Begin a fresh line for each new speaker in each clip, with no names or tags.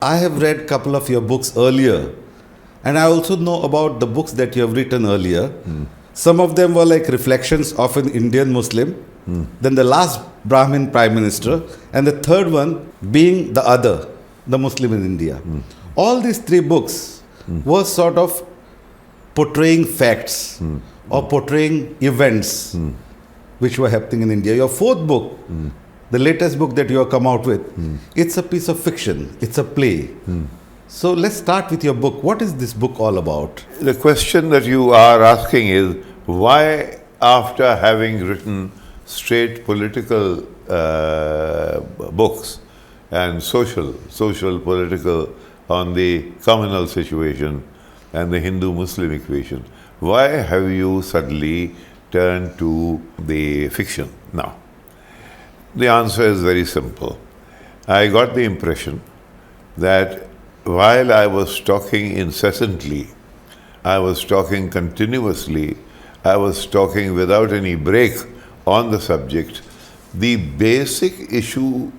I have read a couple of your books earlier, and I also know about the books that you have written earlier. Some of them were like reflections of an Indian Muslim, then the last Brahmin Prime Minister, and the third one being the other, the Muslim in India. All these three books were sort of portraying facts or portraying events which were happening in India. Your fourth book, the latest book that you have come out with, it's a piece of fiction, it's a play. So let's start with your book. What is this book all about?
The question that you are asking is, why, after having written straight political books and social, political on the communal situation and the Hindu-Muslim equation, why have you suddenly turned to the fiction now? The answer is very simple. I got the impression that while I was talking incessantly, I was talking continuously, I was talking without any break on the subject, the basic issue,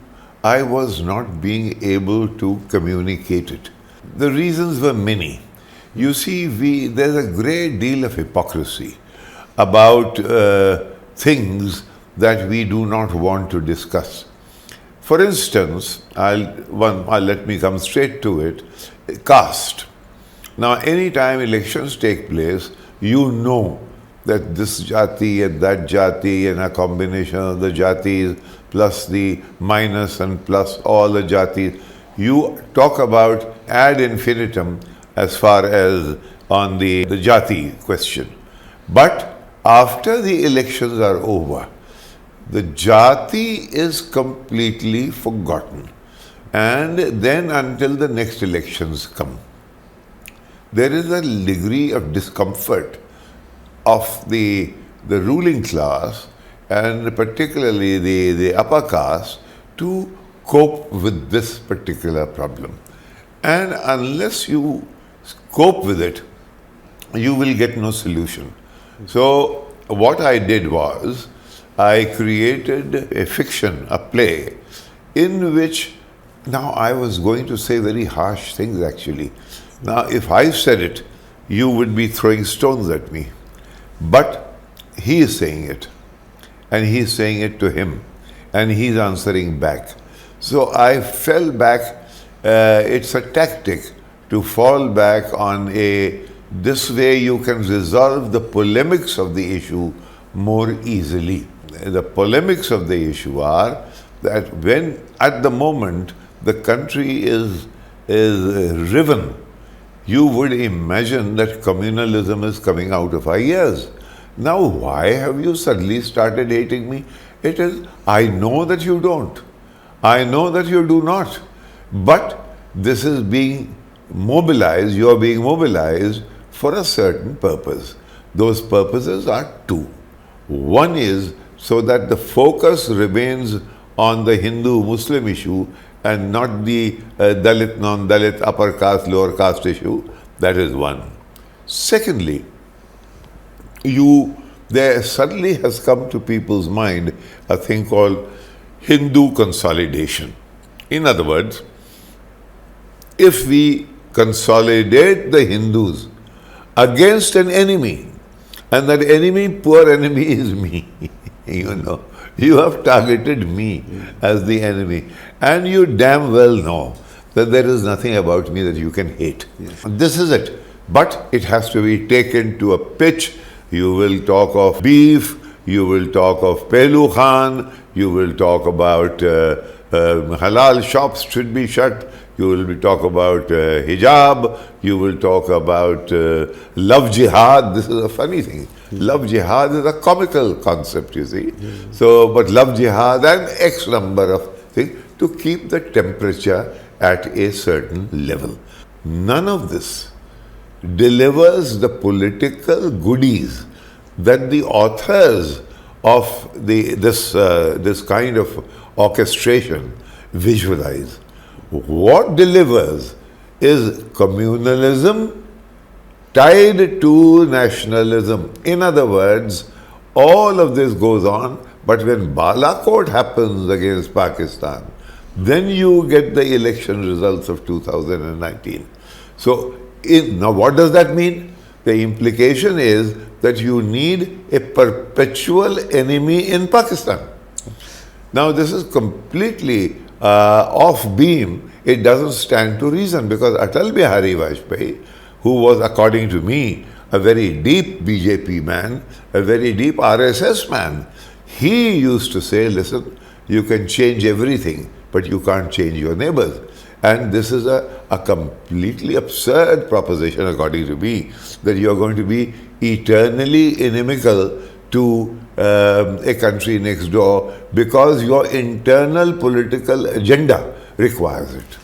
I was not being able to communicate it. The reasons were many. You see, there's a great deal of hypocrisy about things that we do not want to discuss. For instance, let me come straight to it, caste. Now, anytime elections take place, you know that this jati and that jati and a combination of the jatis plus the minus and plus all the jatis, you talk about ad infinitum as far as on the jati question. But after the elections are over, the jati is completely forgotten, and then until the next elections come, there is a degree of discomfort of the ruling class and particularly the upper caste to cope with this particular problem. And unless you cope with it, you will get no solution. So what I did was, I created a fiction, a play, in which, now I was going to say very harsh things actually. Now if I said it, you would be throwing stones at me. But he is saying it, and he is saying it to him, and he is answering back. So I fell back, it's a tactic to fall back on this way you can resolve the polemics of the issue more easily. The polemics of the issue are that when at the moment the country is riven, you would imagine that communalism is coming out of our ears. Now, why have you suddenly started hating me? It is, I know that you don't. I know that you do not. But this is being mobilized, you are being mobilized for a certain purpose. Those purposes are two. One is so that the focus remains on the Hindu-Muslim issue and not the Dalit, non-Dalit, upper caste, lower caste issue. That is one. Secondly, there suddenly has come to people's mind a thing called Hindu consolidation. In other words, if we consolidate the Hindus against an enemy, and that enemy, poor enemy, is me. You have targeted me as the enemy, and you damn well know that there is nothing about me that you can hate. Yes. This is it. But it has to be taken to a pitch. You will talk of beef, you will talk of Pehlu Khan, you will talk about halal shops should be shut, you will talk about hijab, you will talk about love jihad. This is a funny thing. Love jihad is a comical concept, you see. So, but love jihad and X number of things to keep the temperature at a certain level. None of this delivers the political goodies that the authors of this kind of orchestration visualize. What delivers is communalism tied to nationalism. In other words, all of this goes on, but when Balakot happens against Pakistan, Then you get the election results of 2019. So, now what does that mean? The implication is that you need a perpetual enemy in Pakistan. Now, this is completely off beam. It doesn't stand to reason, because Atal Bihari Vajpayee, who was, according to me, a very deep BJP man, a very deep RSS man, he used to say, listen, you can change everything, but you can't change your neighbors. And this is a completely absurd proposition, according to me, that you are going to be eternally inimical to a country next door because your internal political agenda requires it.